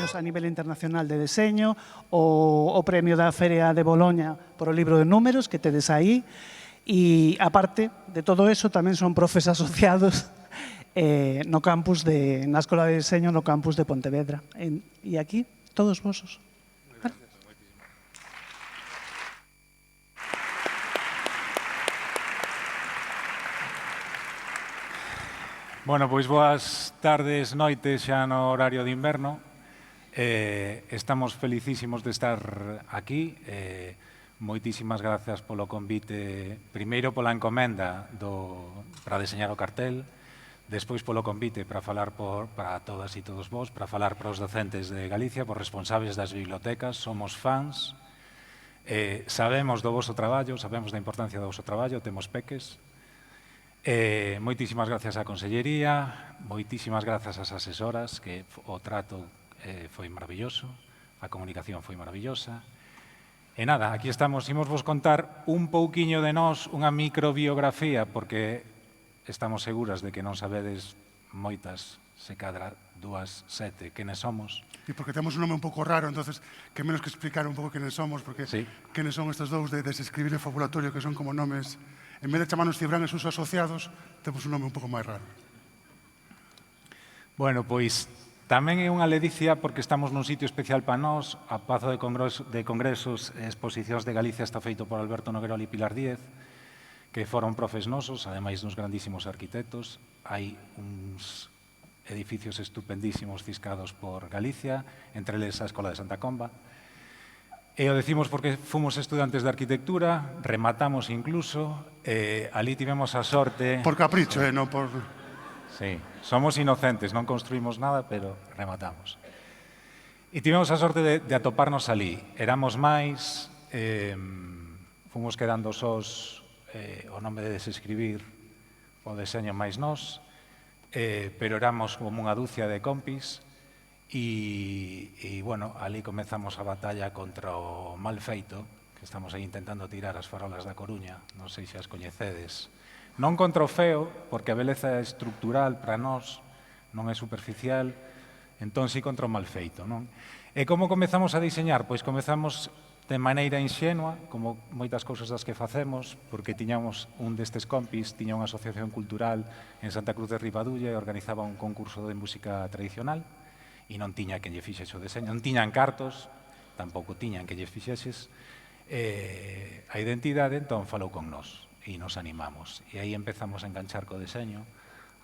premios a nivel internacional de deseño, o premio da Feria de Boloña por o libro de números que tedes aí. E, aparte de todo eso, tamén son profes asociados no campus na Escola de Deseño no campus de Pontevedra. E aquí, todos vosos. Bueno, pois boas tardes, noites xa no horario de inverno. Estamos felicísimos de estar aquí. Moitísimas grazas polo convite, primeiro pola encomenda para deseñar o cartel, despois polo convite para falar para todas e todos vos, para falar para os docentes de Galicia, por responsables das bibliotecas, somos fans, sabemos do voso traballo, sabemos da importancia do voso traballo, temos peques. Moitísimas gracias á Consellería, moitísimas grazas ás asesoras, que o trato foi maravilloso, a comunicación foi maravillosa. E nada, aquí estamos, imos vos contar un pouquiño de nós, unha microbiografía, porque estamos seguras de que non sabedes moitas, se cadra 2, 7, quenes somos. E porque temos un nome un pouco raro, entonces, que menos que explicar un pouco quenes somos, porque quenes son estes dous de desescribir e fabulatorio, que son como nomes, en vez de chamarnos Cibrán e sus asociados, temos un nome un pouco máis raro. Bueno, pois tamén é unha ledicia porque estamos nun sitio especial para nós. A Pazo de Congresos e Exposicións de Galicia está feito por Alberto Noguerol e Pilar Díez, que foron profes nosos, ademais dos grandísimos arquitectos. Hai uns edificios estupendísimos ciscados por Galicia, entre eles a Escola de Santa Comba. E o decimos porque fomos estudantes de arquitectura, rematamos incluso, ali tivemos a sorte... Por capricho, non por... Sí, somos inocentes, non construímos nada, pero rematamos. E tivemos a sorte de atoparnos ali. Éramos máis, fomos quedando sós, o nome de desescribir o deseño máis nós, pero éramos como unha dúcia de compis e, bueno, ali comezamos a batalla contra o mal feito, que estamos aí intentando tirar as farolas da Coruña, non sei se as coñecedes. Non contra o feo, porque a beleza é estructural para nós, non é superficial, entón sí contra o mal feito, non? E como comezamos a diseñar? Pois comezamos de maneira inxenua, como moitas cousas das que facemos, porque tiñamos un destes compis, tiña unha asociación cultural en Santa Cruz de Ribadulla e organizaba un concurso de música tradicional e non tiña que lle fixese o deseño, non tiñan cartos, tampouco tiñan que lle fixeses a identidade, entón falou con nós e nos animamos. E aí empezamos a enganchar co deseño,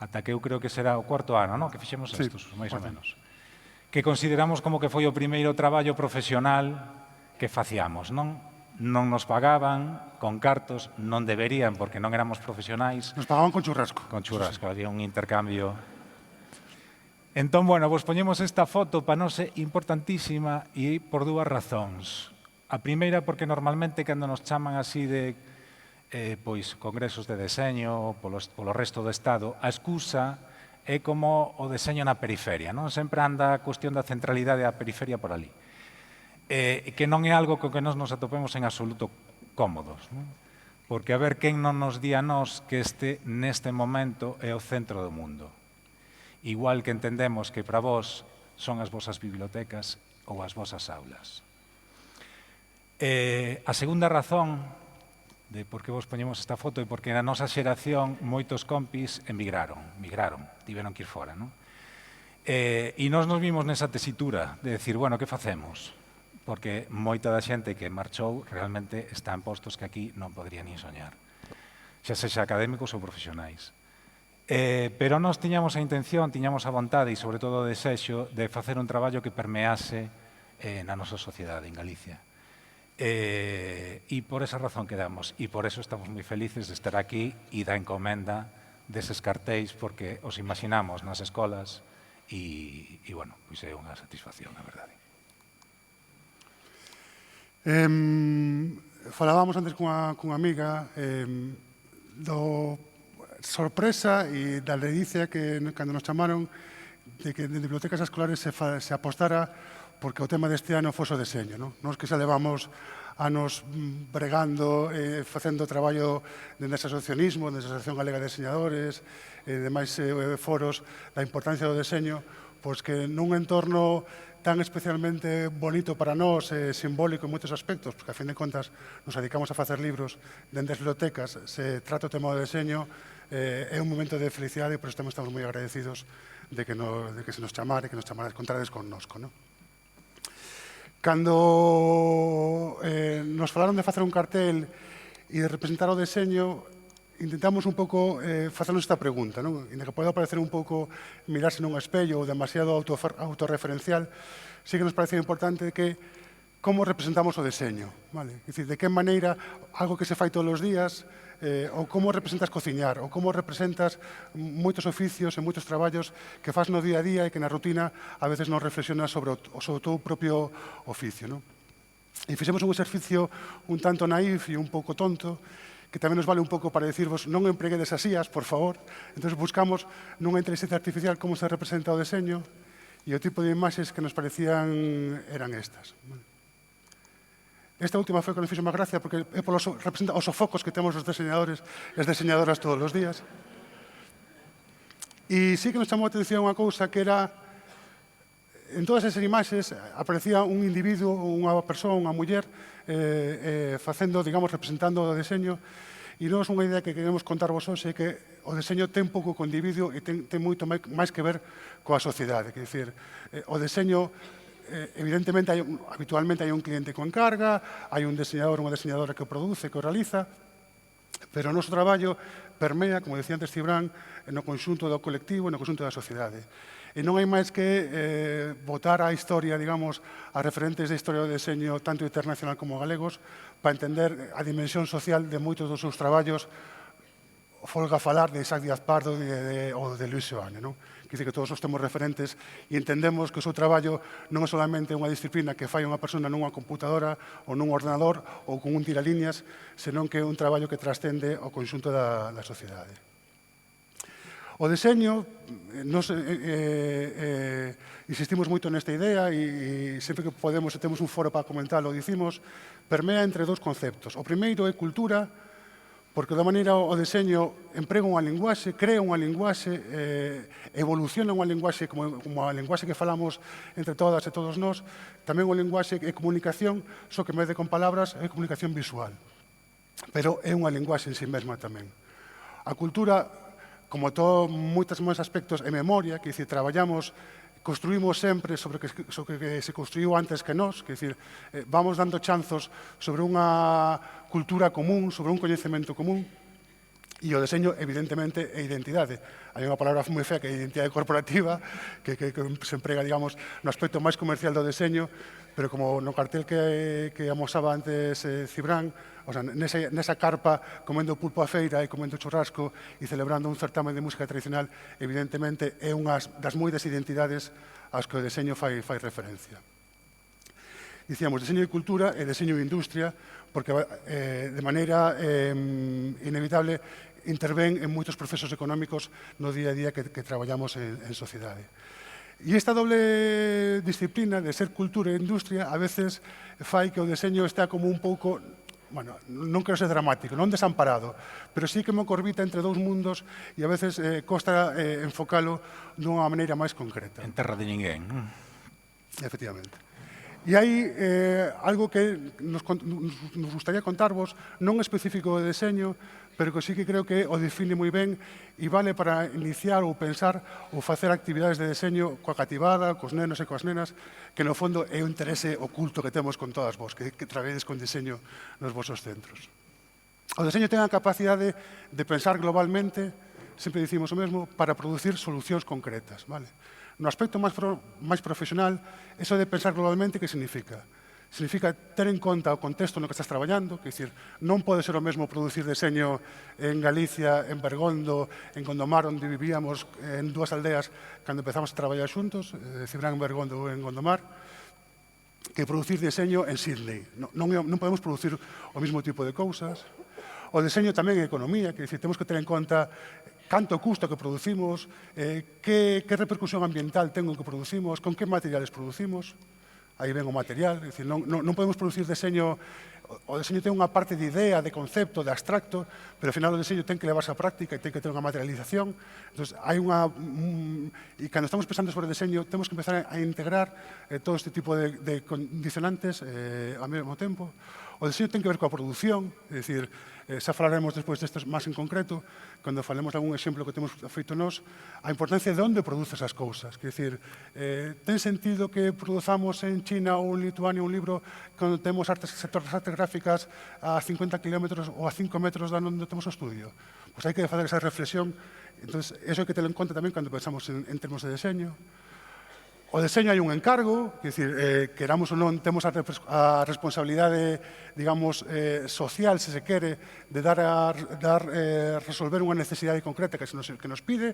ata que eu creo que será o 4º ano, non? Que fixemos estos, máis ou menos. Que consideramos como que foi o primeiro traballo profesional que facíamos, non? Non nos pagaban con cartos, non deberían, porque non éramos profesionais. Nos pagaban con churrasco. Con churrasco, había un intercambio. Entón, bueno, vos poñemos esta foto para nós é importantísima e por 2 razóns. A primeira, porque normalmente cando nos chaman así de pois congresos de deseño polo resto do Estado, a excusa é como o deseño na periferia, non? Sempre anda a cuestión da centralidade da periferia por ali. Que non é algo co que nos atopemos en absoluto cómodos, non? Porque a ver quen non nos di a nós que neste momento é o centro do mundo. Igual que entendemos que para vos son as vosas bibliotecas ou as vosas aulas. A segunda razón de por que vos poñemos esta foto e porque na nosa xeración moitos compis migraron, tiveron que ir fora, non? E nós nos vimos nesa tesitura de decir, bueno, que facemos? Porque moita da xente que marchou realmente está en postos que aquí non podría nin soñar, xa sexa académicos ou profesionais. Pero nós tiñamos a intención, tiñamos a vontade e sobre todo o desexo de facer un traballo que permease na nosa sociedade en Galicia. E por esa razón quedamos e por eso estamos moi felices de estar aquí e da encomenda deses cartéis porque os imaginamos nas escolas e bueno, pois é unha satisfacción, a verdade. Falábamos antes cunha amiga do sorpresa e da ledicia que cando nos chamaron de que de bibliotecas escolares se apostara porque o tema deste ano fose o deseño. Nos que xa levamos anos bregando, facendo traballo dende ese asociacionismo, dende a Asociación Galega de Deseñadores, e demais foros, da importancia do deseño, pois que nun entorno tan especialmente bonito para nós, simbólico en moitos aspectos, porque a fin de contas nos dedicamos a facer libros dentro das bibliotecas, se trata o tema do deseño, é un momento de felicidade e por isto estamos moi agradecidos de que se nos chamare, que nos chamare contrades connosco. No? Cando nos falaron de facer un cartel e de representar o deseño, intentamos un pouco facernos esta pregunta, non? Inda que pode parecer un pouco mirarse nun espello ou demasiado autorreferencial, sí que nos parece importante que como representamos o deseño, vale? É dicir, de que maneira algo que se fai todos os días, ou como representas cociñar, ou como representas moitos oficios e moitos traballos que faz no día a día e que na rutina a veces non reflexionas sobre o teu propio oficio, non? E fixemos un exercicio un tanto naif e un pouco tonto, que tamén nos vale un pouco para decirvos non empreguedes as IAs, por favor. Entón, buscamos nunha inteligencia artificial como se representa o deseño e o tipo de imaxes que nos parecían eran estas. Esta última foi que nos fixo máis gracia porque representa os sofocos que temos os diseñadores e as diseñadoras todos os días. E sí que nos chamou a atención unha cousa que era, en todas esas imaxes aparecía un individuo, unha persoa, unha muller, facendo, digamos, representando o deseño. E nós unha idea que queremos contarvos hoxe é que o deseño ten pouco co individuo e ten moito máis que ver coa sociedade. Quer dizer, o deseño, evidentemente, habitualmente hai un cliente con encarga, hai un diseñador, unha diseñadora que o produce, que o realiza, pero o noso traballo permea, como decía antes Cibrán, no conxunto do colectivo e no conxunto da sociedade. E non hai máis que botar a historia, digamos, a referentes da historia do deseño tanto internacional como galegos para entender a dimensión social de moitos dos seus traballos. Folga falar de Isaac Díaz Pardo ou de Luis Seoane, non? Quer dizer que todos os temos referentes e entendemos que o seu traballo non é solamente unha disciplina que fai unha persona nunha computadora ou nun ordenador ou con un tiralíneas, senón que é un traballo que trascende ao conxunto da sociedade. O deseño, nos insistimos moito nesta idea e sempre que podemos e temos un foro para comentarlo, dicimos, permea entre dous conceptos. O primeiro é cultura, porque da maneira o deseño emprega unha linguaxe, crea unha linguaxe, evoluciona unha linguaxe como a linguaxe que falamos entre todas e todos nós, tamén unha linguaxe é comunicación, só que en vez de con palabras é comunicación visual. Pero é unha linguaxe en sí mesma tamén. A cultura, como moitos máis aspectos, é memoria, que dicir, traballamos, construímos sempre sobre que se construiu antes que nós, que dicir, vamos dando chanzos sobre unha cultura común, sobre un coñecemento común, e o deseño, evidentemente, é identidade. Hai unha palabra moi fea que é identidade corporativa, que se emprega, digamos, no aspecto máis comercial do deseño, pero como no cartel que amosaba antes Cibrán, o sea, nesa carpa comendo pulpo a feira e comendo churrasco e celebrando un certamen de música tradicional, evidentemente é unha das moitas identidades ás que o deseño fai referencia. Dicíamos, deseño de cultura e deseño de industria, porque de maneira inevitable intervén en moitos procesos económicos no día a día que traballamos en sociedade. E esta doble disciplina de ser cultura e industria a veces fai que o deseño estea como un pouco, bueno, non quero ser dramático, non desamparado, pero sí que me orbita entre dous mundos e a veces costa enfocalo dunha maneira máis concreta. En terra de ninguén. Efectivamente. E hai algo que nos gustaría contarvos, non específico de deseño, pero que sí que creo que o define moi ben e vale para iniciar ou pensar ou facer actividades de deseño coa cativada, cos nenos e coas nenas, que no fondo é o interese oculto que temos con todas vos, que trabedes con deseño nos vosos centros. O deseño ten a capacidade de pensar globalmente, sempre dicimos o mesmo, para producir solucións concretas, vale? No aspecto máis profesional, eso de pensar globalmente, que significa? Significa ter en conta o contexto no que estás traballando, que dicir, non pode ser o mesmo producir deseño en Galicia, en Bergondo, en Gondomar, onde vivíamos en dúas aldeas cando empezamos a traballar xuntos, Cibrán en Bergondo ou en Gondomar, que producir deseño en Sydney. Non podemos producir o mesmo tipo de cousas. O deseño tamén é economía, que dicir, temos que ter en conta canto custa que producimos, que repercusión ambiental ten o que producimos, con que materiales producimos. Aí ven o material, é dicir, non podemos producir deseño, O deseño ten unha parte de idea, de concepto, de abstracto, pero ao final o deseño ten que levarse á práctica e ten que ter unha materialización. Entón, hai unha... E cando estamos pensando sobre o deseño, temos que empezar a integrar todo este tipo de condicionantes ao mesmo tempo. O deseño ten que ver coa produción, é dicir, xa falaremos despois destes máis en concreto, cando falemos de algún exemplo que temos feito nós, a importancia de onde produces as cousas. Quer dicir, ten sentido que produzamos en China ou en Lituania un libro cando temos sectores de artes gráficas a 50 kilómetros ou a 5 metros de onde temos o estudio? Pois hai que fazer esa reflexión. Entón, eso hai que terlo en conta tamén cando pensamos en termos de deseño. O deseño hai un encargo, quer dicir, queramos ou non, temos a responsabilidade, digamos, social, se se quere, de resolver unha necesidade concreta que nos pide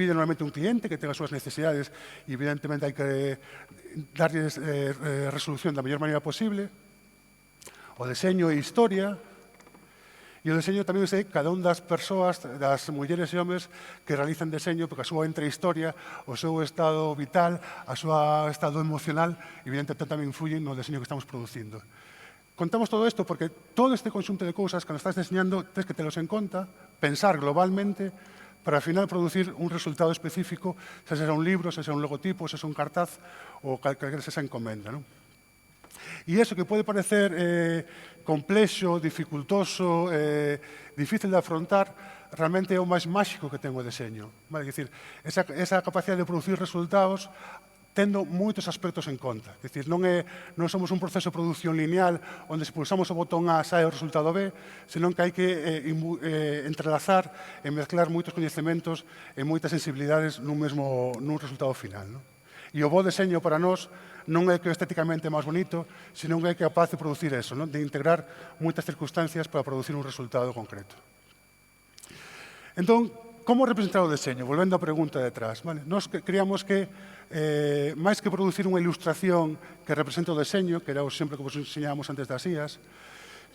normalmente un cliente que tenga as súas necesidades e, evidentemente, hai que darlles resolución da mellor maneira posible. O deseño e historia. E o deseño tamén é cada un das persoas, das mulleres e homes que realizan deseño, porque a súa entrehistoria, o seu estado vital, o seu estado emocional, evidentemente tamén influyen no deseño que estamos producindo. Contamos todo isto porque todo este conxunto de cousas, cando estás deseñando, tens que telos en conta, pensar globalmente, para ao final producir un resultado específico, se será un libro, se será un logotipo, se será un cartaz ou calquera se esa encomenda, non? E iso que pode parecer complexo, dificultoso, difícil de afrontar, realmente é o máis máxico que ten o deseño. Vale? Dicir, esa capacidade de producir resultados tendo moitos aspectos en conta. Dicir, non somos un proceso de produción lineal onde se pulsamos o botón A sae o resultado B, senón que hai que entrelazar e mezclar moitos coñecementos e moitas sensibilidades nun resultado final. Non? E o bo deseño para nós non é que estéticamente é máis bonito, senón que é capaz de producir eso, non? De integrar moitas circunstancias para producir un resultado concreto. Entón, como representar o deseño? Volvendo á pregunta detrás. Vale? Nós creíamos que, máis que producir unha ilustración que represente o deseño, que era o exemplo que vos enseñábamos antes das IAS,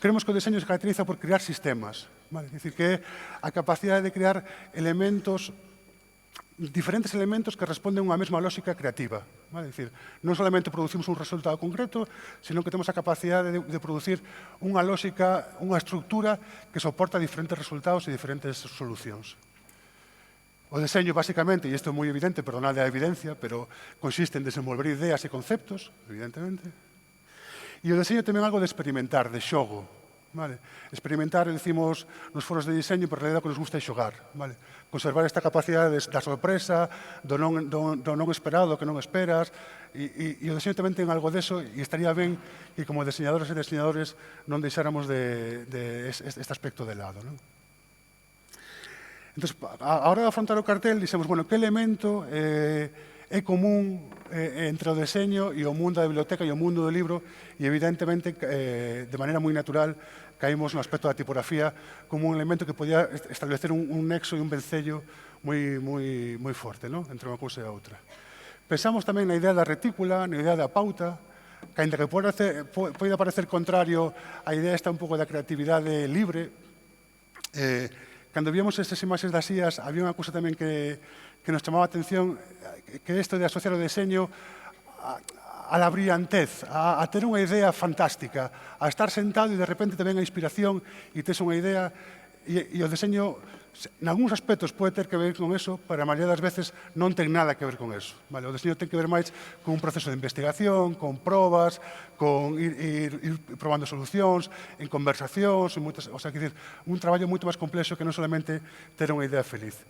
creemos que o deseño se caracteriza por crear sistemas. Vale? É dicir, que a capacidade de crear diferentes elementos que responden a unha mesma lógica creativa. Vale? Dicir, non solamente producimos un resultado concreto, senón que temos a capacidade de producir unha lógica, unha estructura que soporta diferentes resultados e diferentes solucións. O deseño, basicamente, e isto é moi evidente, perdonade a evidencia, pero consiste en desenvolver ideas e conceptos, evidentemente. E o deseño tamén é algo de experimentar, de xogo. Vale? Experimentar, decimos, nos foros de diseño, pero en realidad o que nos gusta é xogar. Vale? Conservar esta capacidade da sorpresa, do non esperado, que non esperas, e o deseño tamén ten algo deso, e estaría ben que como diseñadores e diseñadores non deixáramos este aspecto de lado. Non? Entón, a hora de afrontar o cartel, dixemos, bueno, que elemento é común entre o deseño e o mundo da biblioteca e o mundo do libro, e evidentemente, de maneira moi natural, caímos no aspecto da tipografía como un elemento que podía establecer un nexo e un vencello moi forte, non? Entre unha cousa e a outra. Pensamos tamén na idea da retícula, na idea da pauta, que ainda que pode parecer contrario, a idea está un pouco da creatividade libre. Cando víamos estas imaxes das IAS, había unha cousa tamén que nos chamaba a atención, que isto de asociar o deseño a la brillantez, a ter unha idea fantástica, a estar sentado e de repente te ven a inspiración e tes unha idea, e o deseño, nalgúns aspectos pode ter que ver con eso, pero a maioría das veces non ten nada que ver con eso. Vale? O deseño ten que ver máis con un proceso de investigación, con probas, con ir probando solucións, en conversacións, o sea, quer dizer, un traballo moito máis complexo que non solamente ter unha idea feliz.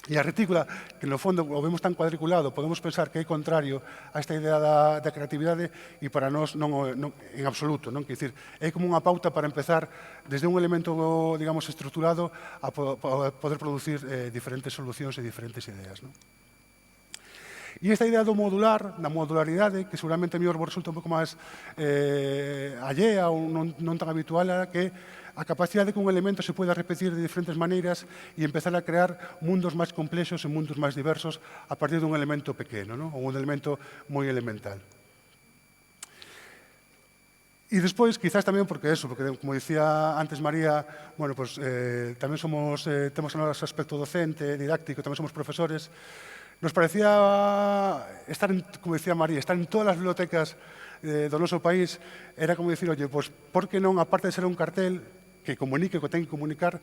E a retícula, que no fondo o vemos tan cuadriculado, podemos pensar que é contrario a esta idea da creatividade e para nós non en absoluto. Non? Quer dizer, é como unha pauta para empezar desde un elemento, digamos, estruturado a poder producir diferentes solucións e diferentes ideas. Non? E esta idea do modular, da modularidade, que seguramente a mí vos resulta un pouco máis allea ou non tan habitual, era que a capacidade de que un elemento se poida repetir de diferentes maneiras e empezar a crear mundos máis complexos e mundos máis diversos a partir dun elemento pequeno, non? Ou un elemento moi elemental. E despois, quizás tamén porque como dicía antes María, bueno, pues, tamén temos o noso aspecto docente, didáctico, tamén somos profesores. Nos parecía estar, como decía María, estar en todas as bibliotecas do noso país, era como dicir, oye, pois, por que non, aparte de ser un cartel que comunique o que ten que comunicar,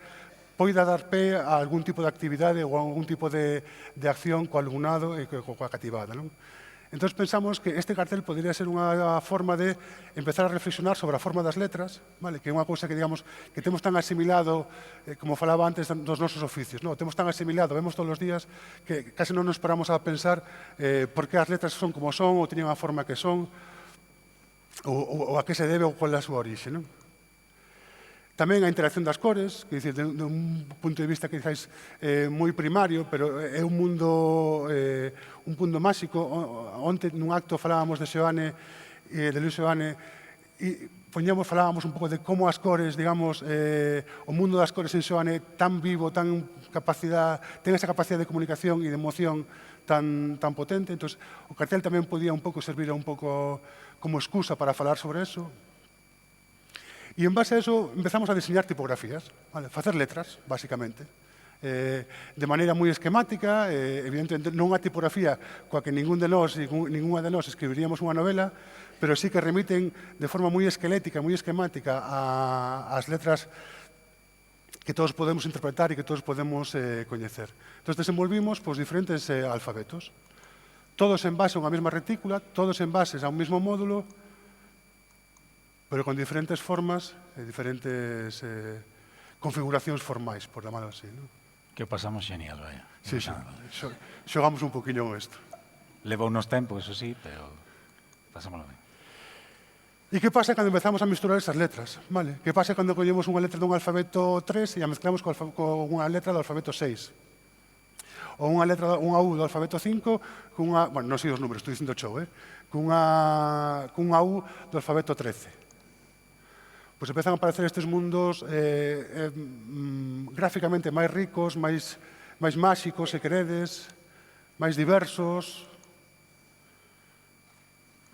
poida dar pé a algún tipo de actividade ou a algún tipo de acción co alumnado e coa cativada, non? Entón, pensamos que este cartel podría ser unha forma de empezar a reflexionar sobre a forma das letras, vale? Que é unha cousa que, digamos, que temos tan asimilado, como falaba antes dos nosos oficios, non? Temos tan asimilado, vemos todos os días, que case non nos paramos a pensar por que as letras son como son, ou teñen a forma que son, ou a que se debe, ou qual é a súa orixe, non? Tamén a interacción das cores, que dicir, de un punto de vista que quizás moi primario, pero é un mundo máxico. Onte, nun acto, falábamos de Seoane, de Luis Seoane, e falábamos un pouco de como as cores, digamos, o mundo das cores en Seoane tan vivo, ten esa capacidade de comunicación e de emoción tan potente. Entón, o cartel tamén podía un pouco servir un pouco como excusa para falar sobre eso. E en base a eso empezamos a diseñar tipografías, vale? Facer letras, basicamente, de maneira moi esquemática, evidentemente non unha tipografía coa que ninguna de nós escribiríamos unha novela, pero sí que remiten de forma moi esquelética, moi esquemática ás letras que todos podemos interpretar e que todos podemos coñecer. Entón, desenvolvimos diferentes alfabetos, todos en base a unha mesma retícula, todos en base a un mesmo módulo, pero con diferentes formas e diferentes configuracións formais, por llamarlo así, ¿no? Que pasamos genial, vaya. Sí, sí. Xogamos un poquinho isto. Leva unos tempos, eso sí, pero pasámoslo ben. E que pasa cando empezamos a misturar esas letras? Vale? Que pasa cando collemos unha letra dun alfabeto 3 e a mezclamos con unha letra do alfabeto 6? Ou unha U do alfabeto 5 cunha... Bueno, non sei os números, estou dicindo chou, cunha U do alfabeto 13. Pois empezan a aparecer estes mundos gráficamente máis ricos, máis máxicos, se queredes, máis diversos,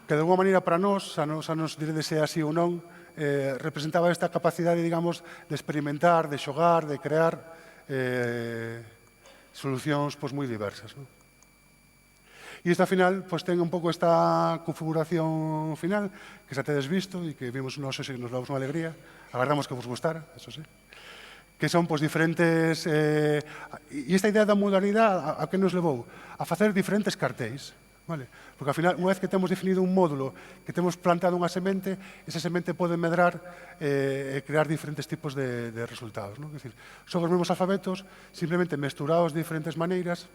que de alguma maneira para nós, a nos diredes se así ou non, representaba esta capacidade, digamos, de experimentar, de xogar, de crear solucións moi diversas, non? E isto, ao final, ten un pouco esta configuración final, que xa tedes visto e que vimos nos e nos damos unha alegría. Agardamos que vos gustara, eso sí. Que son diferentes... E esta idea da modalidade, a que nos levou? A facer diferentes cartéis. Vale? Porque, ao final, unha vez que temos definido un módulo, que temos plantado unha semente, esa semente pode medrar e crear diferentes tipos de resultados. Non? É dicir, son os mesmos alfabetos, simplemente mesturados de diferentes maneiras.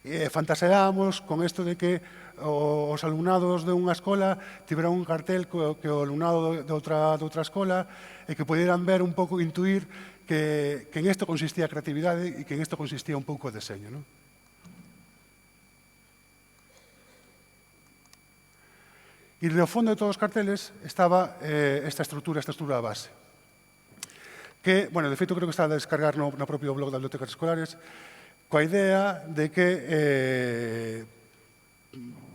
Fantaseábamos con isto de que os alumnados de unha escola tiveran un cartel que o alumnado de outra escola e que pudieran ver un pouco, intuir que en isto consistía a creatividade e que en isto consistía un pouco o deseño. Non? E no fondo de todos os carteles estaba esta estrutura base. Que, bueno, de feito, creo que está a descargar no propio blog das bibliotecas escolares, coa idea de que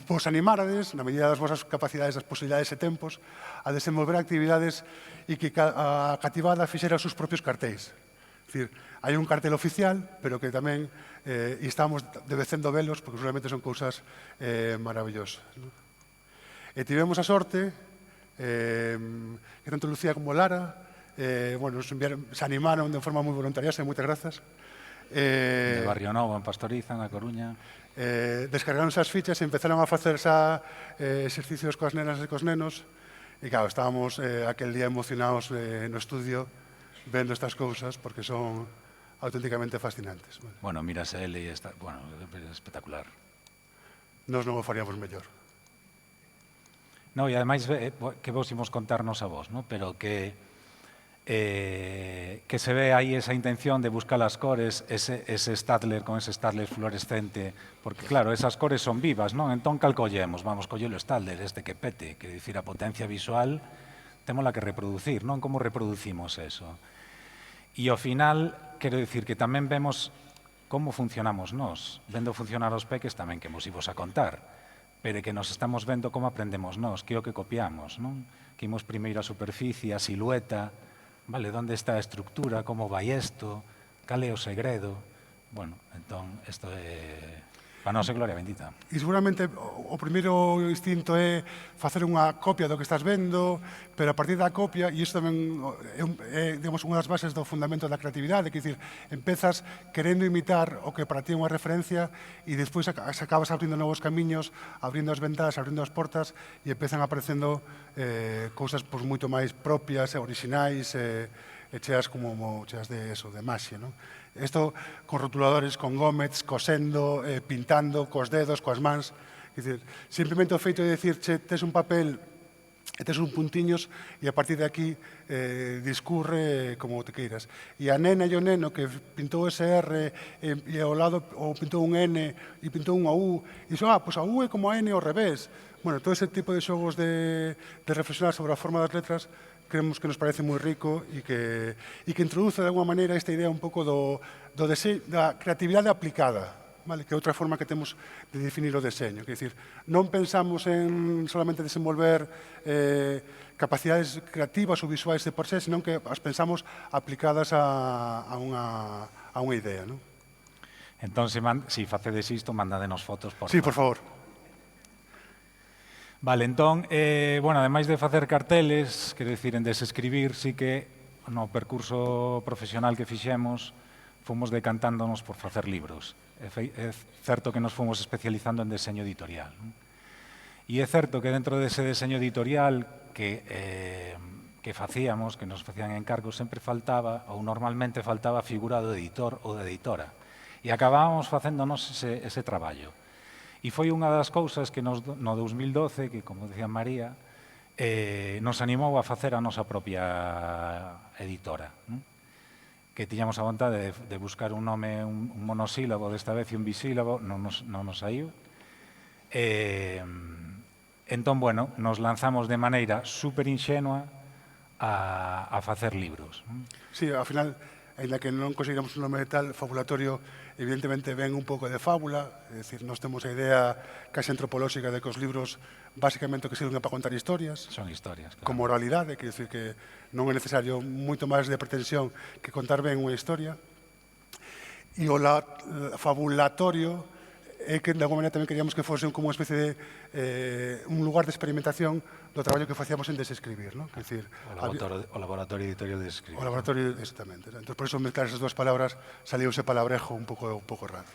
vos animárades, na medida das vosas capacidades, das posibilidades e tempos, a desenvolver actividades e que a cativada fixera os seus propios cartéis. É dicir, hai un cartel oficial, pero que tamén estamos debecendo velos, porque realmente son cousas maravillosas. E tivemos a sorte que tanto Lucía como Lara se animaron de forma moi voluntaria, moitas grazas. De Barrio Novo, en Pastoriza, na Coruña. Descargaron as fichas e empezaron a facer exercicios coas nenas e cos nenos. E, claro, estábamos aquel día emocionados no estudio vendo estas cousas porque son auténticamente fascinantes. Bueno, mírase ele e está... Bueno, espectacular. Nos non o faríamos mellor. No, e ademais que vos imos contarnos a vos, ¿no? Pero que se ve aí esa intención de buscar as cores, ese Stadler con ese Stadler fluorescente, porque claro, esas cores son vivas, non? Entón, cal collemos? Vamos, collelo Stadler, este que pete, que dicir, a potencia visual témola que reproducir, non? Como reproducimos eso? E ao final, quero dicir que tamén vemos como funcionamos nós, vendo funcionar os peques tamén que vos imos a contar, pero que nos estamos vendo como aprendemos nós, que é o que copiamos, non? Que imos primeiro a superficie, a silueta. Vale, onde está a estructura, como vai isto, cal é o segredo. Bueno, entón, isto é Para nós é gloria bendita. E seguramente o primeiro instinto é facer unha copia do que estás vendo, pero a partir da copia, e isto tamén é digamos, unha das bases do fundamento da creatividade, que dicir, empezas querendo imitar o que para ti é unha referencia e despois acabas abrindo novos camiños, abrindo as ventanas, abrindo as portas e empezan aparecendo cousas pois, moito máis propias, orixinais, e cheas como cheas de eso, de maxia, non? Isto con rotuladores, con gómez, cosendo, pintando, cos dedos, coas mans. Dizer, simplemente o feito de dicir, che, tes un papel e tes un puntiños e a partir de aquí discurre como te queiras. E a nena e o neno que pintou ese R e ao lado ou pintou un N e pintou unha U e dixo, pois a U é como a N ao revés. Bueno, todo ese tipo de xogos de reflexionar sobre a forma das letras creemos que nos parece moi rico e que introduce de alguma maneira esta idea un pouco da creatividade aplicada, vale? Que é outra forma que temos de definir o deseño. Que é dicir, non pensamos en solamente desenvolver capacidades creativas ou visuais de por sí, senón que as pensamos aplicadas a unha idea. Non? Entón, se facedes isto, mandadenos fotos, por favor. Sí, por favor. Vale, entón, bueno, ademais de facer carteles, quero dicir, en desescribir, sí que no percurso profesional que fixemos, fomos decantándonos por facer libros. É certo que nos fomos especializando en deseño editorial. Non? E é certo que dentro dese deseño editorial que facíamos, que nos facían encargos, sempre faltaba, ou normalmente faltaba, a figura do editor ou da editora. E acabábamos facéndonos ese traballo. E foi unha das cousas que no 2012, que, como decía María, nos animou a facer a nosa propia editora. Non? Que tiñamos a vontade de buscar un nome, un monosílabo, desta vez, e un bisílabo, non nos saiu. Entón, bueno, nos lanzamos de maneira super inxenua a facer libros. Sí, ao final, ainda que non conseguiramos un nome de tal, Fabulatorio, evidentemente ven un pouco de fábula, é dicir, nós temos a idea case antropolóxica de que os libros basicamente o que sirven para contar historias. Son historias, claro. Como oralidade, que é dicir que non é necesario moito máis de pretensión que contar ben unha historia. E o fabulatorio é que de alguma maneira tamén queríamos que fose como unha especie de un lugar de experimentación do traballo que facíamos en desescribir, non? É dicir, o laboratorio editorial de desescribir. O laboratorio, exactamente. Entón, por iso mezclar esas dúas palabras saliu ese palabrejo un pouco raro.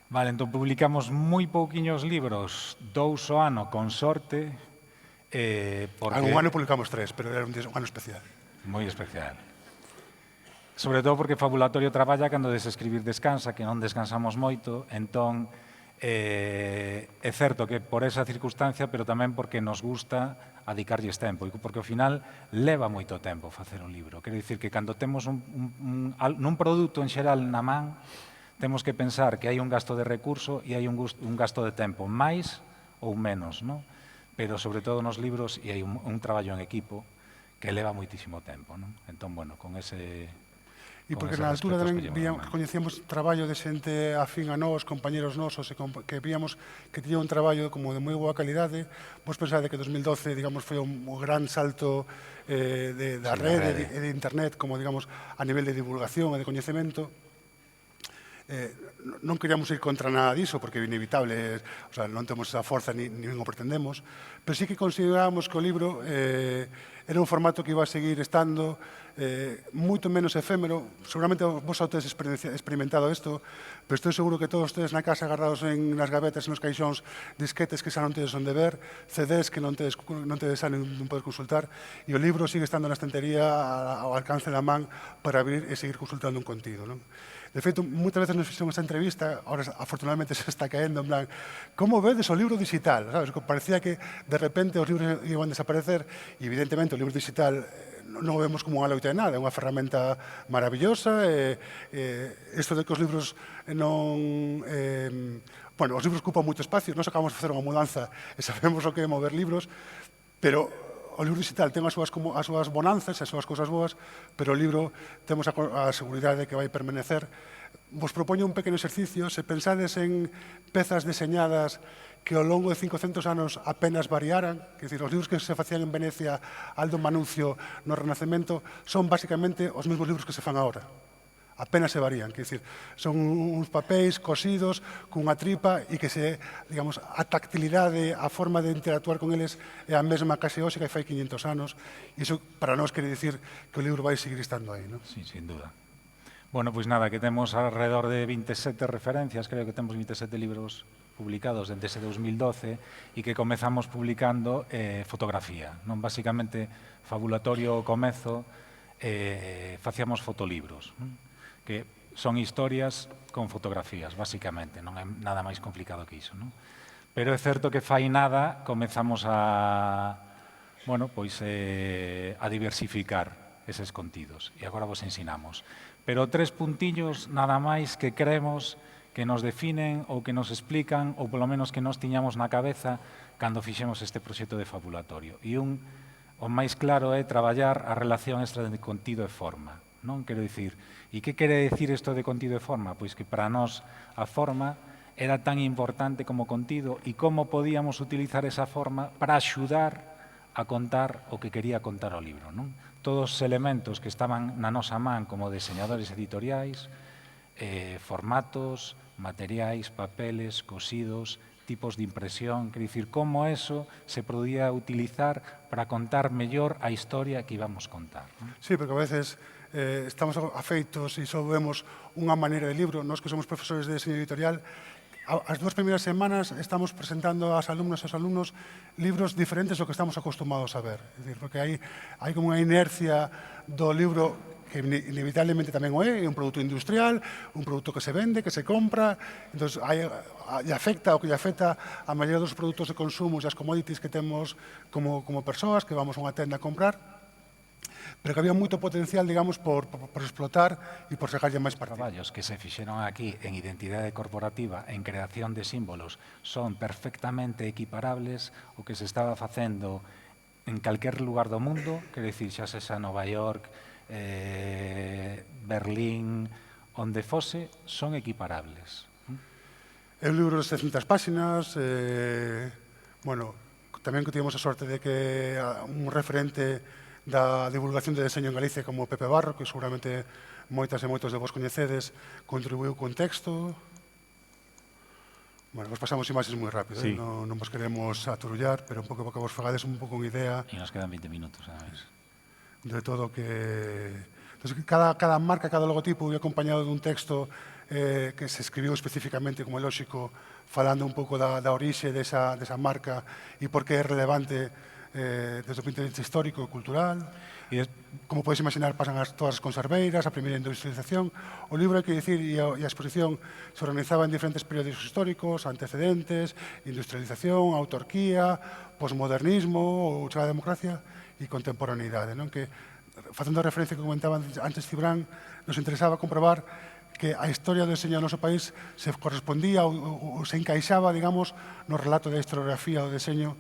Vale, entón publicamos moi pouquiños libros, 2 ao ano, con sorte, porque... Algún ano publicamos 3, pero era un ano especial. Moi especial. Sobre todo porque Fabulatorio traballa cando desescribir descansa, que non descansamos moito, entón é certo que por esa circunstancia, pero tamén porque nos gusta adicarlles tempo, porque ao final leva moito tempo facer un libro. Quero dicir que cando temos nun produto en xeral na man, temos que pensar que hai un gasto de recurso e hai un gasto de tempo, máis ou menos, non? Pero sobre todo nos libros e hai un traballo en equipo que leva moitísimo tempo, non? Entón, bueno, con ese... E porque na altura tamén recoñecíamos traballo de xente afín a nós, compañeros nosos, que víamos que tiña un traballo como de moi boa calidade. Vos pensade que 2012, digamos, foi un gran salto da rede e de internet, como, digamos, a nivel de divulgación e de coñecemento. Non queríamos ir contra nada diso, porque é inevitable, o sea, non temos esa forza, ni o pretendemos, pero sí que considerábamos que o libro era un formato que iba a seguir estando moito menos efémero. Seguramente vos tedes experimentado isto, pero estou seguro que todos tedes na casa agarrados nas gavetas e nos caixóns disquetes que xa non tedes onde ver, CDs que non tedes non podes consultar, e o libro sigue estando na estantería ao alcance da man para abrir e seguir consultando un contido, non? De feito, moitas veces nos fixemos esta entrevista, ahora afortunadamente se está caendo, en plan, como vedes o libro digital? Sabes? Parecía que de repente os libros iban a desaparecer, e evidentemente o libro digital non o vemos como unha loita de nada, é unha ferramenta maravillosa, isto de que os libros non... Bueno, os libros ocupan moito espacio, nós acabamos de facer unha mudanza e sabemos o que é mover libros, pero o libro digital ten as súas bonanzas, as súas cousas boas, pero o libro temos a seguridade de que vai permanecer. Vos propoño un pequeno exercicio. Se pensades en pezas deseñadas que ao longo de 500 anos apenas variaran, que decir, os libros que se facían en Venecia, Aldo Manuncio, no Renacemento, son basicamente os mesmos libros que se fan agora. apenas se varían, quer dicir, son uns papéis cosidos cunha tripa e que digamos, a tactilidade, a forma de interactuar con eles é a mesma case hoxe que fai 500 anos, e iso para nós quere dicir que o libro vai seguir estando aí, non? Sí, sin duda. Bueno, pois nada, que temos alrededor de 27 referencias, creo que temos 27 libros publicados desde ese 2012 e que comezamos publicando fotografía. Non, basicamente, fabulatorio ao comezo, facíamos fotolibros, non? Que son historias con fotografías, basicamente, non é nada máis complicado que iso, non? Pero é certo que fai nada comezamos a diversificar eses contidos e agora vos ensinamos. Pero 3 puntillos nada máis que creemos que nos definen ou que nos explican ou polo menos que nos tiñamos na cabeza cando fixemos este proxecto de fabulatorio. E o máis claro é traballar a relación entre contido e forma, non? Quero dicir, e que quere dicir isto de contido e forma? Pois que para nós a forma era tan importante como contido e como podíamos utilizar esa forma para axudar a contar o que quería contar o libro, non? Todos os elementos que estaban na nosa man como diseñadores editoriais, formatos, materiais, papeles, cosidos, tipos de impresión, quer dicir, como eso se podía utilizar para contar mellor a historia que íbamos contar, non? Sí, porque a veces estamos afeitos e só vemos unha maneira de libro. Nós que somos profesores de diseño editorial, as 2 primeiras semanas estamos presentando ás alumnas e aos alumnos libros diferentes do que estamos acostumados a ver. É dicir, porque hai como unha inercia do libro que inevitablemente tamén o é un produto industrial, un produto que se vende, que se compra, entón, lle afecta o que lle afecta a maioría dos produtos de consumo e as commodities que temos como persoas que vamos a unha tenda a comprar, pero que había moito potencial, digamos, por explotar e por sacarlle máis partido. Traballos que se fixeron aquí en identidade corporativa, en creación de símbolos, son perfectamente equiparables o que se estaba facendo en calquer lugar do mundo, quero dicir, xa sexa Nova York, Berlín, onde fose, son equiparables. É un libro de 700 páxinas, bueno, tamén que tivemos a sorte de que un referente da divulgación de deseño en Galicia como Pepe Barro, que seguramente moitas e moitos de vos coñecedes, contribuiu con texto. Bueno, vos pasamos imaxes moi rápido, sí. Non vos queremos aturullar, pero un pouco para que vos fagades un pouco unha idea. E nos quedan 20 minutos, sabes? De todo que... Entonces, cada marca, cada logotipo ia acompañado dun texto que se escribiu especificamente, como é lóxico, falando un pouco da orixe desa marca e por que é relevante desde o punto de vista histórico e cultural. Como podes imaginar, pasan todas as conserveiras, a primeira industrialización. O libro, hai que dicir, e a exposición se organizaba en diferentes períodos históricos, antecedentes, industrialización, autarquía, posmodernismo, ou chegada democracia e contemporaneidade, non? Que, facendo a referencia que comentaba antes Cibrán, nos interesaba comprobar que a historia do deseño do noso país se correspondía ou se encaixaba, digamos, no relato da historiografía do deseño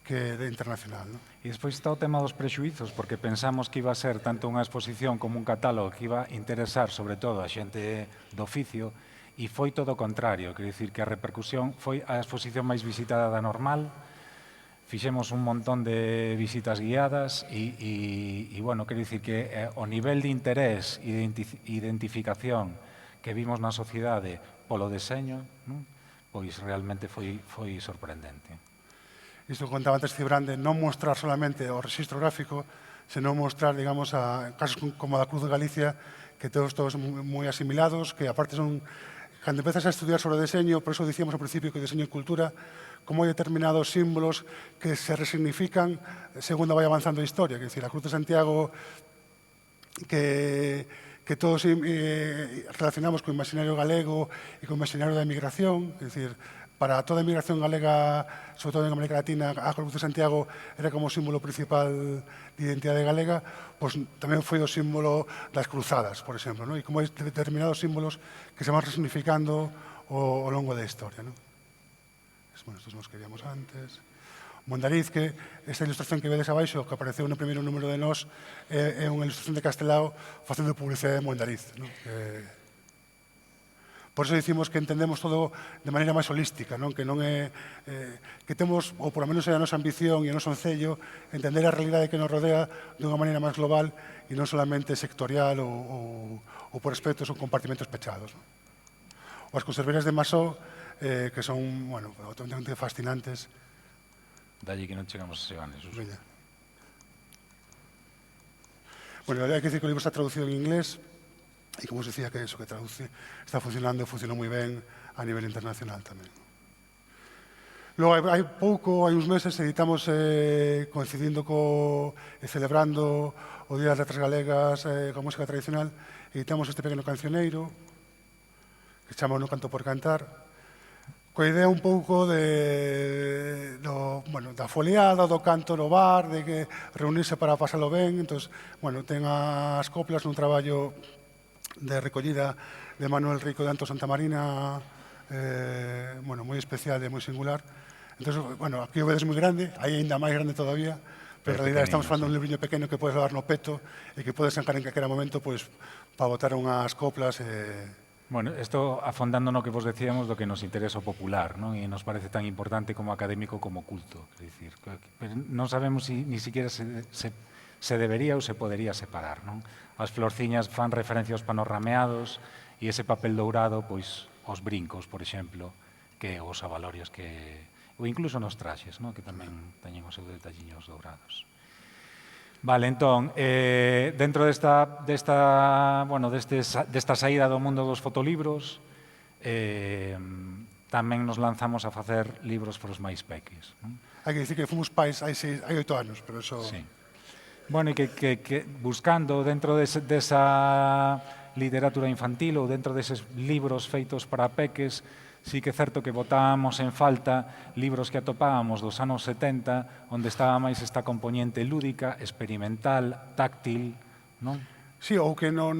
que é internacional, non? E despois está o tema dos prexuizos, porque pensamos que iba a ser tanto unha exposición como un catálogo que iba a interesar sobre todo a xente do oficio, e foi todo o contrario, quer dicir que a repercusión foi a exposición máis visitada da normal, fixemos un montón de visitas guiadas e bueno, quer dicir que o nivel de interés e de identificación que vimos na sociedade polo deseño, non? Pois realmente foi sorprendente. Isto que contaba antes Cibrán de non mostrar solamente o registro gráfico, senón mostrar, digamos, a casos como a Cruz de Galicia, que todos moi asimilados, que aparte son, cando empezas a estudiar sobre o deseño, por eso dicíamos ao principio que o deseño é cultura, como hai determinados símbolos que se resignifican segundo vai avanzando a historia. Quer dizer, a Cruz de Santiago, que todos relacionamos co imaginario galego e co imaginario da emigración, é dicir, para toda a emigración galega, sobre todo en América Latina, a Cruz de Santiago era como símbolo principal de identidade galega, pois tamén foi o símbolo das cruzadas, por exemplo, non? E como hai determinados símbolos que se van resignificando ao longo da historia, non? Bueno, estos nos queríamos antes. Mondariz, que esta ilustración que vedes abaixo, que apareceu no primeiro número de Nós, é unha ilustración de Castelao facendo publicidade de Mondariz, non? Por eso dicimos que entendemos todo de maneira máis holística, non? Que non é que temos, ou por lo menos é a nosa ambición e o noso ancello, entender a realidade que nos rodea dunha maneira máis global e non solamente sectorial ou por aspectos ou compartimentos pechados. Non? As conserveiras de Masó, que son, bueno, auténticamente fascinantes. Dalle que non chegamos a Segan, Jesús. Veña. Bueno, hai que decir que o libro está traducido en inglés, e como se decía que eso que traduce está funcionando, funcionou moi ben a nivel internacional tamén. Logo, hai uns meses, editamos, coincidindo celebrando o Día das Letras Galegas con música tradicional, editamos este pequeno cancioneiro, que se chama No canto por cantar, coa idea un pouco da foliada, do canto no bar, de que reunirse para pasalo ben. Entón, ten as coplas nun traballo de recollida de Manuel Rico de Anto Santamarina, moi especial e moi singular. Entón, aquí o vedes moi grande, aí ainda máis grande todavía, pero en realidad estamos falando de un libriño pequeno que podes levar no peto e que podes sacar en calquera momento para botar unhas coplas. Bueno, isto afondando no que vos decíamos do que nos interesa o popular, non? E nos parece tan importante como académico como culto. É dicir, non sabemos ni siquiera se debería ou se podería separar, non? As florciñas fan referencia aos panos rameados e ese papel dourado, pois, aos brincos, por exemplo, que os abalorios ou incluso nos traxes, non? Que tamén teñen os seus detalliños dourados. Vale, entón, dentro desta saída do mundo dos fotolibros, tamén nos lanzamos a facer libros para os máis peques. Hai que dicir que fomos pais hai 8 anos, pero eso... Sí. Bueno, e que buscando dentro desa literatura infantil ou dentro deses libros feitos para peques, sí que é certo que botábamos en falta libros que atopábamos dos anos 70, onde estaba máis esta componente lúdica, experimental, táctil, non? Sí, ou que no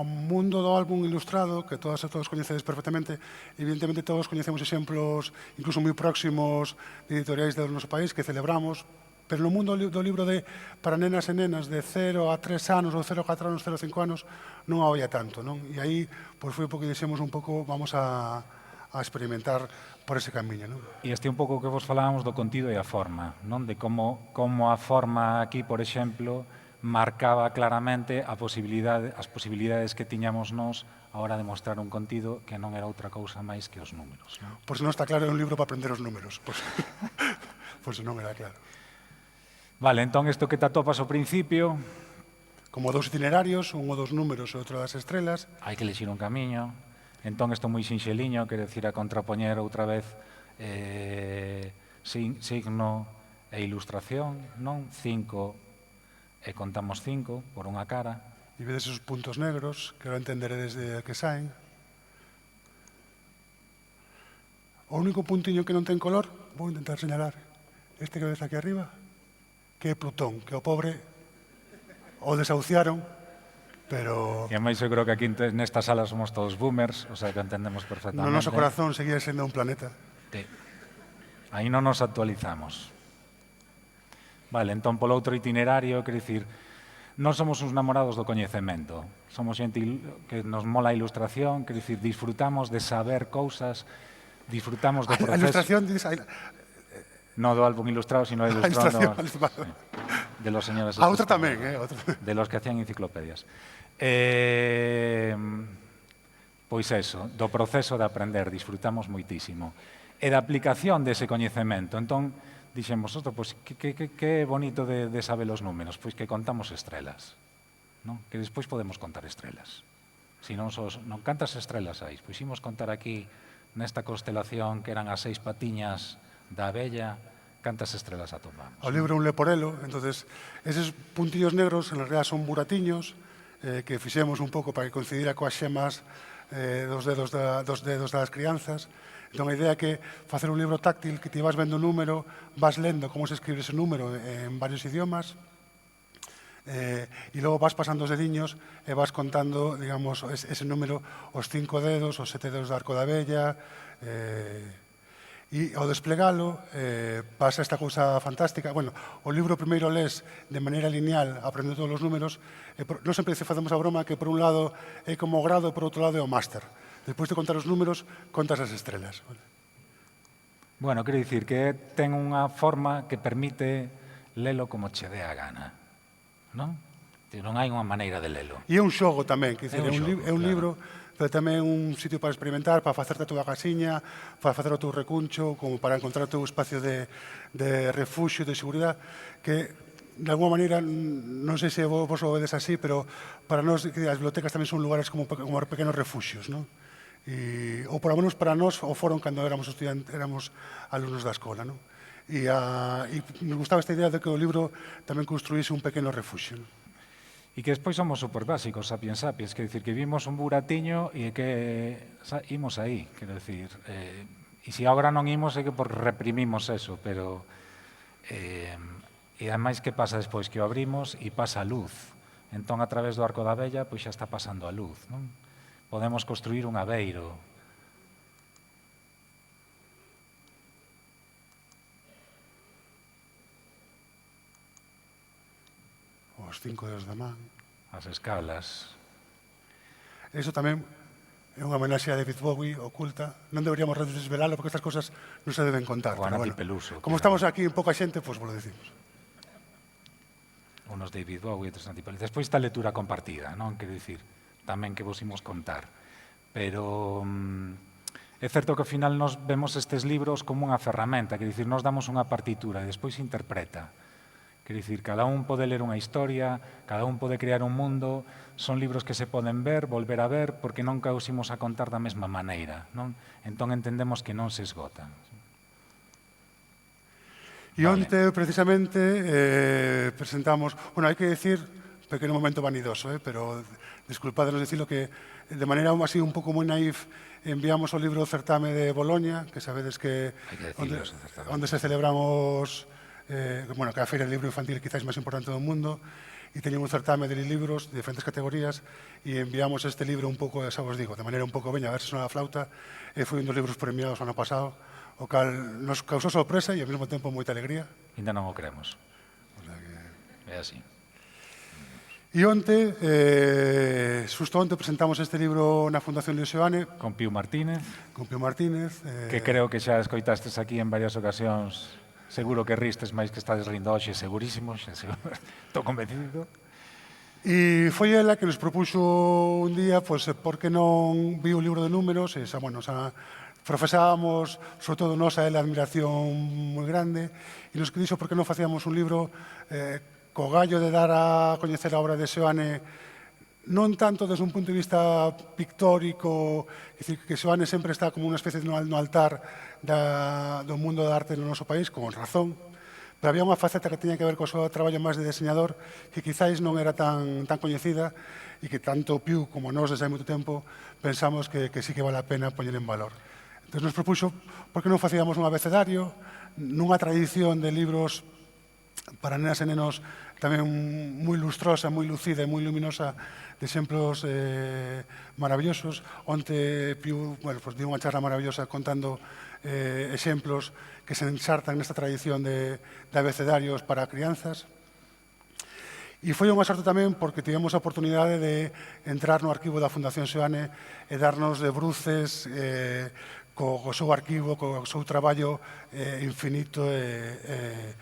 mundo do álbum ilustrado, que todos coñecedes perfectamente, evidentemente todos coñecemos exemplos incluso moi próximos de editoriais do noso país que celebramos, pero no mundo do libro para nenas e nenas de 0 a 3 anos ou 0 a 4 anos, 0 a 5 anos, non había tanto, non? E aí, foi porque dixemos un pouco, vamos a experimentar por ese camiño, non? E este un pouco que vos falábamos do contido e a forma, non? De como a forma aquí, por exemplo, marcaba claramente as posibilidades que tiñamos nós a hora de mostrar un contido que non era outra cousa máis que os números, non? Por se non está claro, é un libro para aprender os números. Por se non era claro. Vale, entón, isto que te atopas ao principio... Como 2 itinerarios, un o 2 números e outro das estrelas. Hai que lexir un camiño. Entón, isto moi sinxeliño, quero dicir, a contrapoñer outra vez signo e ilustración, non? 5, e contamos 5 por unha cara. E vedes esos puntos negros, que lo entenderedes de que saen. O único puntiño que non ten color, vou intentar señalar, este que ves aquí arriba, que é Plutón, que o pobre o desahuciaron, pero... E máis eu creo que aquí nesta sala somos todos boomers, o sea que entendemos perfectamente. No noso corazón seguía sendo un planeta. Sí. Aí non nos actualizamos. Vale, entón, polo outro itinerario, quer dicir, non somos uns namorados do coñecemento. Somos xente que nos mola a ilustración, quer dicir, disfrutamos de saber cousas, disfrutamos do proceso... A ilustración, dices... No do álbum ilustrado, sino de ilustración de los señores... A outra tamén, de los que hacían enciclopedias. Pois eso, do proceso de aprender, disfrutamos moitísimo. E da aplicación dese coñecemento. Entón, dixemos, pois, que bonito de saber os números, pois que contamos estrelas, non? Que despois podemos contar estrelas. Si non cantas estrelas hai? Pois imos contar aquí, nesta constelación, que eran as 6 patiñas da abella, cantas estrelas atopamos. O libro un leporelo, entonces eses puntillos negros en realidad son buratiños que fixemos un pouco para que coincidira coas xemas dos dedos das crianzas. Entón a idea é que facer un libro táctil que ti vas vendo o número, vas lendo como se escribe ese número en varios idiomas e logo vas pasando os dediños e vas contando, digamos, ese número, os 5 dedos, os 7 dedos do arco da abella. E ao desplegalo pasa esta cousa fantástica. Bueno, o libro primeiro les de maneira lineal, aprendendo todos os números. Non sempre facemos a broma que por un lado é como o grado e por outro lado é o máster. Despois de contar os números, contas as estrelas. Vale? Bueno, quero dicir que ten unha forma que permite lelo como che dé a gana, non? Non hai unha maneira de lelo. E é un xogo tamén, que dizer, É un xogo, é un claro. libro, pero tamén un sitio para experimentar, para facerte a túa casiña, para facer o teu recuncho, como para encontrar o teu espacio de refuxio, de seguridade, que de alguma maneira, non sei se vos o vedes así, pero para nós as bibliotecas tamén son lugares como pequenos refuxios, non? Ou por lo menos para nós o foron cando éramos estudiantes, éramos alumnos da escola, non? E me gustaba esta idea de que o libro tamén construíse un pequeno refuxio, non? E que despois somos super básicos, sapiens sapiens, que dicir que vimos un buratiño e que imos aí, quero dicir, e se agora non imos é que porque reprimimos eso, pero e ademais que pasa despois que o abrimos e pasa a luz, entón a través do Arco da Vella pois xa está pasando a luz, non? Podemos construir un abeiro. Os 5 dedos da man. As escalas. Eso tamén é unha homenaxe a David Bowie oculta. Non deberíamos desvelalo porque estas cosas non se deben contar. O Pero Anati bueno, Peluso, como que estamos aquí en pouca xente, pois vos lo decimos. Unos David Bowie, outros Anati Peluso. Despois está a lectura compartida, non? Quero dicir, tamén que vos imos contar. Pero é certo que ao final nos vemos estes libros como unha ferramenta, quero dicir, nos damos unha partitura e despois interpreta. Quero dicir, cada un pode ler unha historia, cada un pode crear un mundo, son libros que se poden ver, volver a ver, porque nunca os imos a contar da mesma maneira, non? Entón entendemos que non se esgotan. E onte, precisamente, presentamos... Bueno, hai que decir, pequeno momento vanidoso, pero disculpadenos decirlo que de maneira así un pouco moi naif enviamos o libro Certame de Boloña, que sabedes que onde se celebramos bueno, que a Feira de Libro Infantil quizás máis importante do mundo, e teñemos un certame de libros de diferentes categorías e enviamos este libro un pouco, xa vos digo, de maneira un pouco veña, a ver se sona a flauta, e foi un dos libros premiados o ano pasado, o cal nos causou sorpresa e ao mesmo tempo moita alegría. Ainda non o creemos. O sea que... É así. E onte, xusto onte, presentamos este libro na Fundación Luis Seoane. Con Piu Martínez. Con Piu Martínez. Que creo que xa escoitastes aquí en varias ocasións. Seguro que ristes máis que estades rindo hoxe, segurísimo, estou convencido. E foi ela que nos propuxo un día, pois, por que non vi o libro de números, e xa, bueno, xa profesábamos, sobre todo nós, a ela admiración moi grande, e nos que dixo por que non facíamos un libro co gallo de dar a coñecer a obra de Seoane non tanto desde un punto de vista pictórico, é dicir, que Seoane sempre está como unha especie de no altar do mundo da arte no noso país, con razón, pero había unha faceta que tiña que ver co seu traballo máis de diseñador que quizáis non era tan coñecida e que tanto Piu como nós desde hai moito tempo pensamos que sí que vale a pena poñer en valor. Entón nos propuxo por que non facíamos un abecedario nunha tradición de libros para nenas e nenos tamén moi lustrosa, moi lucida e moi luminosa, de exemplos maravillosos. Onte Piu, bueno, pues, dio unha charla maravillosa contando exemplos que se ensartan nesta tradición de abecedarios para crianzas. E foi unha sorte tamén porque tivemos a oportunidade de entrar no arquivo da Fundación Seoane e darnos de bruces co seu arquivo, co seu traballo infinito e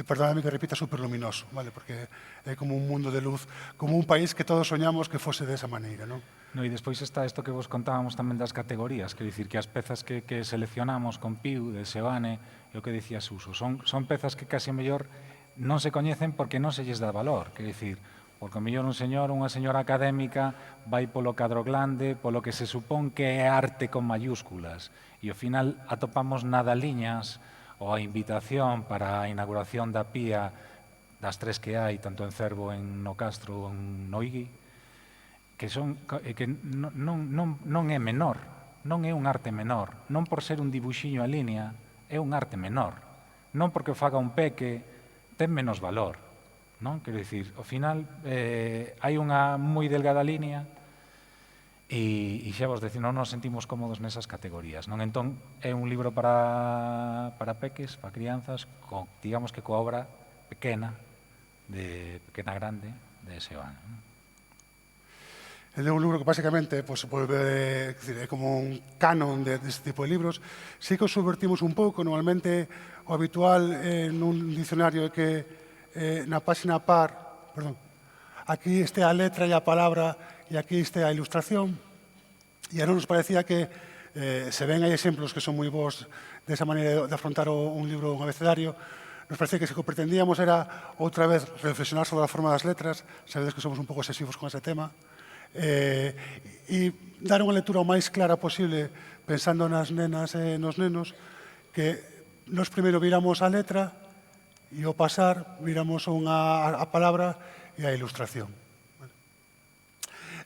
perdóname que repita, superluminoso, vale? Porque é como un mundo de luz, como un país que todos soñamos que fose desa maneira, non? No, e despois está isto que vos contábamos tamén das categorías, quer dicir que as pezas que seleccionamos con Piu, de Seoane, é o que dicía Suso, son pezas que casi mellor non se coñecen porque non se lles dá valor, quer dicir, porque mellor un señor, unha señora académica vai polo cadro glande, polo que se supón que é arte con mayúsculas, e ao final atopamos nada liñas, ou a invitación para a inauguración da pía das tres que hai, tanto en Cervo, en No Castro ou en Noigui, que non é menor, non é un arte menor, non por ser un dibuxiño a línea, é un arte menor, non porque o faga un peque, ten menos valor, non? Quero dicir, ao final hai unha moi delgada línea e xa vos decir, non nos sentimos cómodos nesas categorías, non? Entón, é un libro para peques, para crianzas, digamos que coa obra pequena grande, de Seoane. É un libro que básicamente pues, é como un canon deste tipo de libros. Sí que os subvertimos un pouco, normalmente o habitual nun diccionario é que na páxina par, perdón, aquí este a letra e a palabra e aquí este a ilustración, e a non nos parecía que se ven hai exemplos que son moi bons desa maneira de afrontar un libro, un abecedario, nos parecía que se o que pretendíamos era outra vez reflexionar sobre a forma das letras, sabedes que somos un pouco obsesivos con ese tema, e dar unha lectura o máis clara posible pensando nas nenas e nos nenos, que nos primeiro viramos a letra e ao pasar viramos a palabra e a ilustración.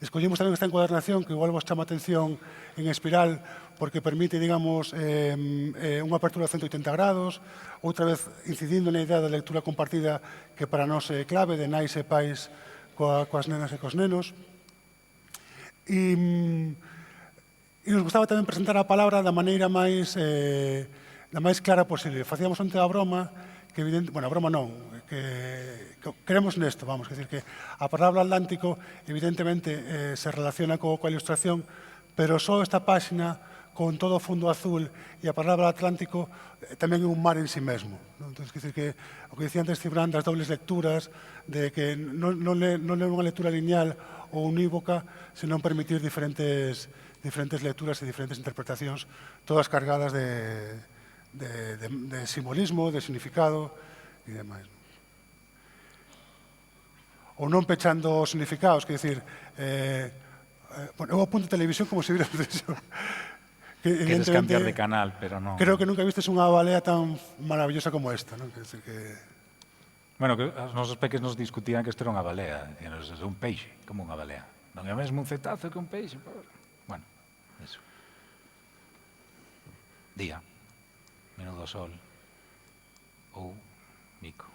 Escollimos tamén esta encuadernación que igual vos chama a atención en espiral porque permite, digamos, unha apertura a 180 grados, outra vez incidindo na idea da lectura compartida que para nós é clave, de nais e pais coas nenas e cos nenos. E nos gustaba tamén presentar a palabra da maneira máis clara posible. Facíamos onte a broma, que a broma non, que creemos nesto, vamos, que decir que a palabra Atlántico evidentemente se relaciona coa ilustración, pero só esta páxina con todo o fondo azul e a palabra Atlántico tamén é un mar en sí mesmo. Entón, que decir que o que dicía antes Cibran das dobles lecturas, de que non ler unha lectura lineal ou unívoca, senón permitir diferentes lecturas e diferentes interpretacións, todas cargadas de simbolismo, de significado e demais. Ou non pechando os significados, que dicir, eu apunto televisión como se vira televisión. Queres cambiar de canal, pero non... Creo que nunca vistes unha balea tan maravillosa como esta, non? Quer dizer que... Bueno, que os nosos peques nos discutían que isto era unha balea. Dicían, é un peixe, como unha balea. Non é mesmo un cetazo que un peixe. Bueno, eso. Día, menudo sol, ou mico,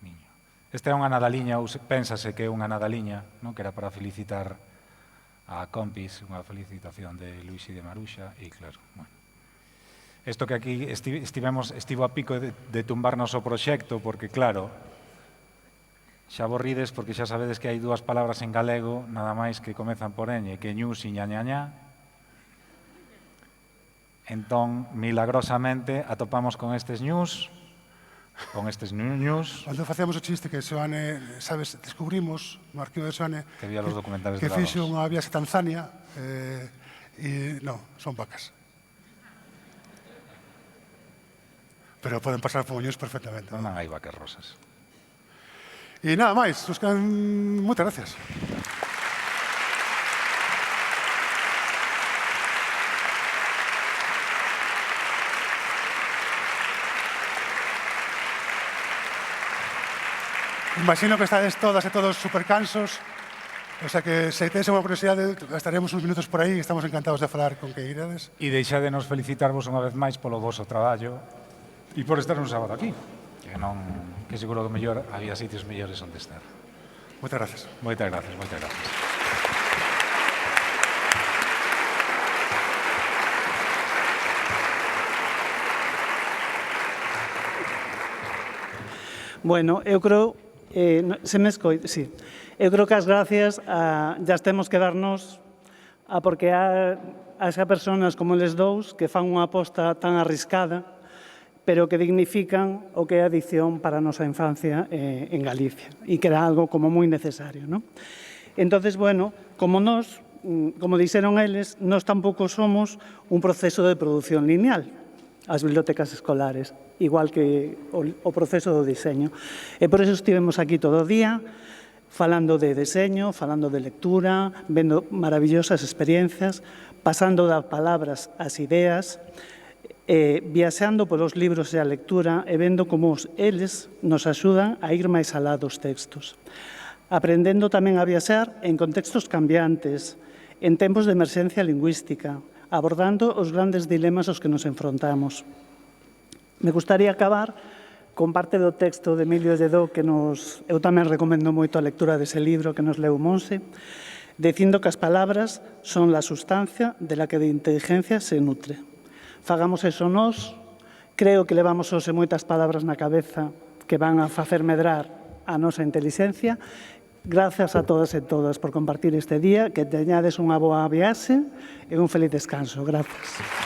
niño. Esta é unha nadaliña, ou pénsase que é unha nadaliña, non? Que era para felicitar a compis, unha felicitación de Luis e de Maruxa, e claro, bueno. Isto que aquí estivo a pico de tumbarnos o proxecto, porque claro, xa borrides porque xa sabedes que hai dúas palabras en galego, nada máis que comezan por ñ, que ñus e ñañañá. Entón, milagrosamente, atopamos con estes ñus, con estes ñus. Cando facíamos o chiste que Xoane, sabes, descubrimos no arquivo de Xoane que vía los documentales que grabados. fixo unha viaxe a Tanzania e non, son vacas. Pero poden pasar por ñus perfectamente. Non hai vacas rosas. E nada máis, nos quedan... Moitas gracias. Imagino que estades todas e todos supercansos, o sea que se tedes unha curiosidade, estaremos uns minutos por aí e estamos encantados de falar con que irades. E deixadenos felicitarvos unha vez máis polo voso traballo e por estar un sábado aquí. Que seguro que mellor había sitios mellores onde estar. Moitas gracias. Moitas gracias, moitas gracias. Bueno, eu creo, se me escoita, sí. Eu creo que as gracias já temos que darnos porque a esas persoas como eles dous que fan unha aposta tan arriscada, pero que dignifican o que é a adicción para a nosa infancia en Galicia e que era algo como moi necesario, non? Entonces, bueno, como nós, como dixeron eles, nós tampouco somos un proceso de produción lineal, as bibliotecas escolares, igual que o proceso do diseño. E por eso estivemos aquí todo o día, falando de deseño, falando de lectura, vendo maravillosas experiencias, pasando das palabras ás ideas, viaxando polos libros e a lectura e vendo como eles nos axudan a ir máis alá dos textos. Aprendendo tamén a viaxar en contextos cambiantes, en tempos de emerxencia lingüística, abordando os grandes dilemas aos que nos enfrontamos. Me gustaría acabar con parte do texto de Emilio Lledó que eu tamén recomendo moito a lectura dese libro que nos leu Monse, dicindo que as palabras son la sustancia de la que de inteligencia se nutre. Fagamos eso nós, creo que levamos hoxe moitas palabras na cabeza que van a facer medrar a nosa inteligencia Grazas a todas e todas por compartir este día, que teñades unha boa viaxe e un feliz descanso. Grazas.